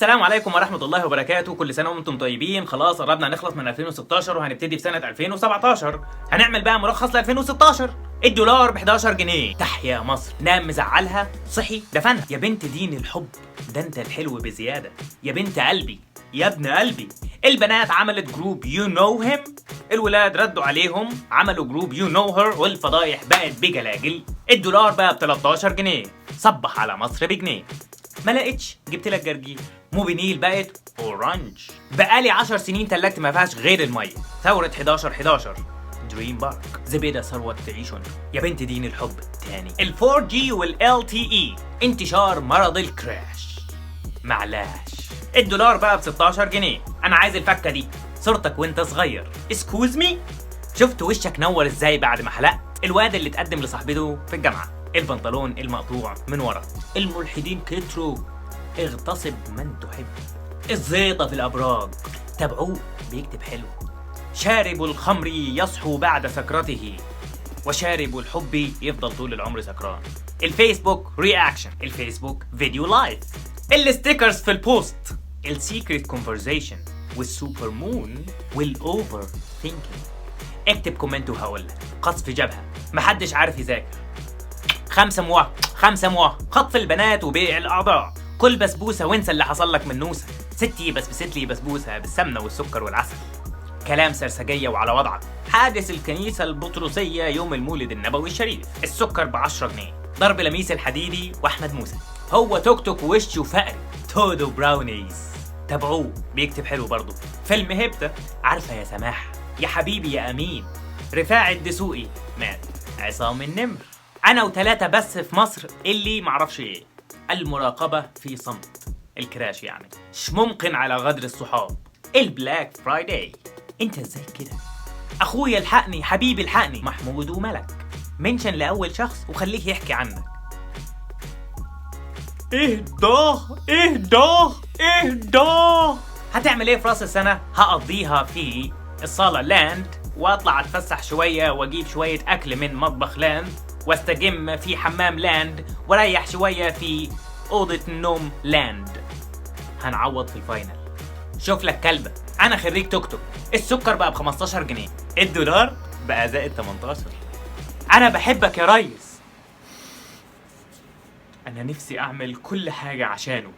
السلام عليكم ورحمة الله وبركاته. كل سنة وانتم طيبين. خلاص قربنا نخلص من 2016 وهنبتدي في سنة 2017. هنعمل بقى ملخص ل 2016. الدولار ب 11 جنيه. تحيا مصر. نام مزعلها صحي دفنها. يا بنت دين الحب ده انت الحلو بزيادة. يا بنت قلبي يا ابن قلبي. البنات عملت جروب يو نو هيم، الولاد ردوا عليهم عملوا جروب يو نو هير، والفضايح بقت بجلاجل. الدولار بقى ب 13 جنيه. صبح على مصر بجنيه. ما لقيتش جبت لك جرجير. موبينيل بقت اورانج. بقالي 10 سنين تلاجتي ما فيهاش غير الميه. ثوره 11 دريم بارك. زبيده ثروت تعيشون. يا بنت دين الحب تاني. ال 4G وال LTE. انتشار مرض الكراش. معلاش. الدولار بقى ب 16 جنيه. انا عايز الفكه دي، صورتك وانت صغير. اسكوز مي. شفت وشك نور ازاي بعد ما حلقت؟ الواد اللي اتقدم لصاحبته في الجامعه. البنطلون المقطوع من ورا. الملحدين كتروا. اغتصب من تحب. الزيطة في الأبراج. تابعوه بيكتب حلو. شارب الخمر يصحو بعد سكرته، وشارب الحب يفضل طول العمر سكران. الفيسبوك رياكشن. الفيسبوك فيديو لايف. الستيكرز في البوست. السيكريت كونفرزيشن والسوبر مون والاوفر ثينكينج. اكتب كومنت وهقولك. قصف جبهة. محدش عارف يذاكر. 5 موا. خطف البنات وبيع الأعضاء. كل بسبوسة وانسى اللي حصل لك من نوسة. ستي بسبست لي بسبوسة بالسمنة والسكر والعسل. كلام سرسجية وعلى وضعك. حادث الكنيسة البطرسية يوم المولد النبوي الشريف. السكر ب10 جنيه. ضرب لميس الحديدي وأحمد موسى. هو توك توك وشه فقري. تودو براونيز. تابعوه بيكتب حلو برضه. فيلم هبتة. عارفة يا سماح. يا حبيبي يا أمين. رفاعي الدسوقي مات. عصام النمر. أنا و3 بس في مصر اللي معرفش إيه. المراقبة في صمت. الكراش يعني. مش ممكن على غدر الصحاب. البلاك فرايداي. انت ازاي كده؟ اخويا الحقني، حبيبي الحقني. محمود وملك. منشن لأول شخص وخليه يحكي عنك. اهداه. هتعمل ايه في راس السنة؟ هقضيها في الصالة لاند، واطلع اتفسح شوية واجيب شوية اكل من مطبخ لاند، واستجم في حمام لاند، وريح شوية في أوضة النوم لاند. هنعوض في الفاينل. شوف لك كلبة. أنا خريج توك توك. السكر بقى ب 15 جنيه. الدولار بقى زائد 18. أنا بحبك يا ريس. أنا نفسي أعمل كل حاجة عشانه.